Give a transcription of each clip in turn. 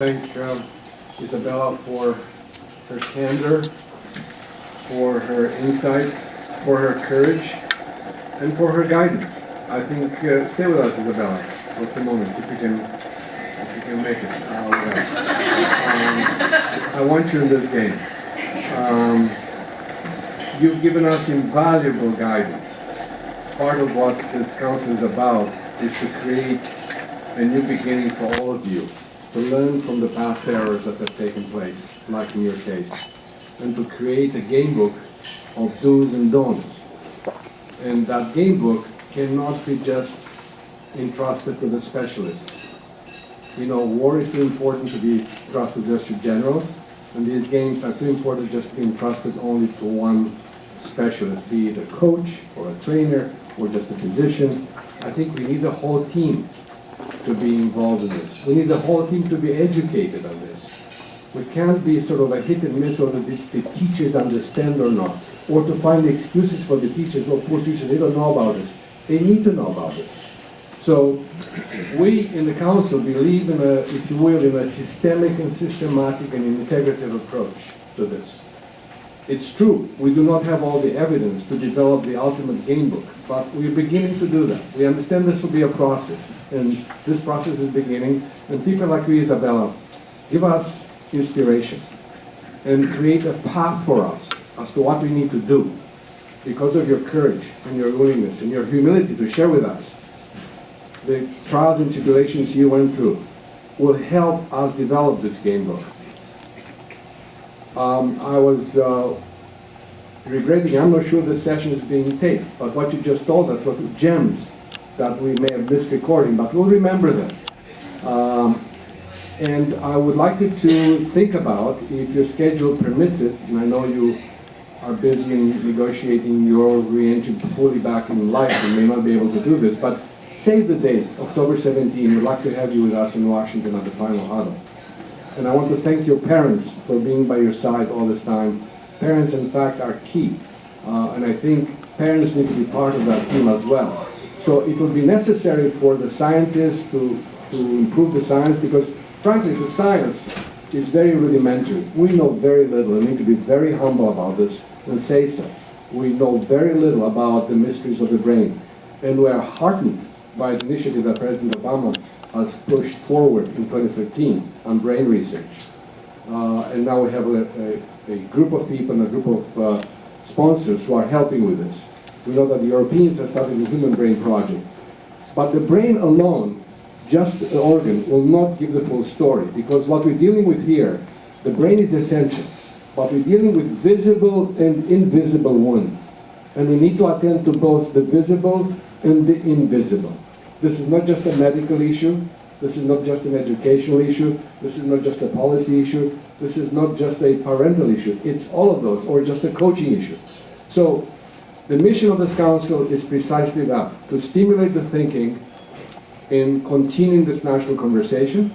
Thank Isabella for her candor, for her insights, for her courage, and for her guidance. I think stay with us, Isabella, for a few moments, if you can make it. I want you in this game. You've given us invaluable guidance. Part of what this council is about is to create a new beginning for all of you, to learn from the past errors that have taken place, like in your case, and to create a game book of do's and don'ts. And that game book cannot be just entrusted to the specialists. You know, war is too important to be trusted just to generals, and these games are too important just to be entrusted only to one specialist, be it a coach or a trainer or just a physician. I think we need the whole team to be involved in this. We need the whole team to be educated on this. We can't be sort of a hit and miss whether the teachers understand or not, or to find excuses for the teachers. Well, poor teachers, they don't know about this. They need to know about this. So we in the council believe in a, if you will, in a systemic and systematic and integrative approach to this. It's true, we do not have all the evidence to develop the ultimate game book, but we're beginning to do that. We understand this will be a process, and this process is beginning, and people like you, Isabella, give us inspiration and create a path for us as to what we need to do because of your courage and your willingness and your humility to share with us the trials and tribulations you went through will help us develop this game book. I was regretting, I'm not sure this session is being taped, but what you just told us was gems that we may have missed recording, but we'll remember them. And I would like you to think about, if your schedule permits it, and I know you are busy in negotiating your re-entry fully back in life, you may not be able to do this, but save the date, October 17. We'd like to have you with us in Washington at the final huddle. And I want to thank your parents for being by your side all this time. Parents, in fact, are key. And I think parents need to be part of that team as well. So it will be necessary for the scientists to improve the science, because frankly, the science is very rudimentary. We know very little and need to be very humble about this and say so. We know very little about the mysteries of the brain. And we are heartened by the initiative that President Obama has pushed forward in 2013 on brain research. And now we have a group of people and a group of sponsors who are helping with this. We know that the Europeans have started the Human Brain Project. But the brain alone, just the organ, will not give the full story, because what we're dealing with here, the brain is essential, but we're dealing with visible and invisible wounds. And we need to attend to both the visible and the invisible. This is not just a medical issue, this is not just an educational issue, this is not just a policy issue, this is not just a parental issue, it's all of those, or just a coaching issue. So the mission of this council is precisely that, to stimulate the thinking in continuing this national conversation,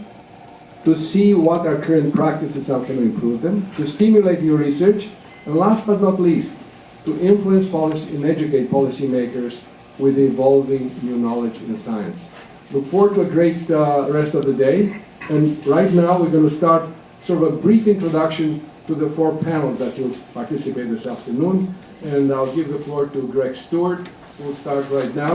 to see what our current practices are, can improve them, to stimulate new research, and last but not least, to influence policy and educate policymakers with evolving new knowledge in science. Look forward to a great rest of the day. And right now we're going to start sort of a brief introduction to the 4 panels that will participate this afternoon. And I'll give the floor to Greg Stewart, who will start right now.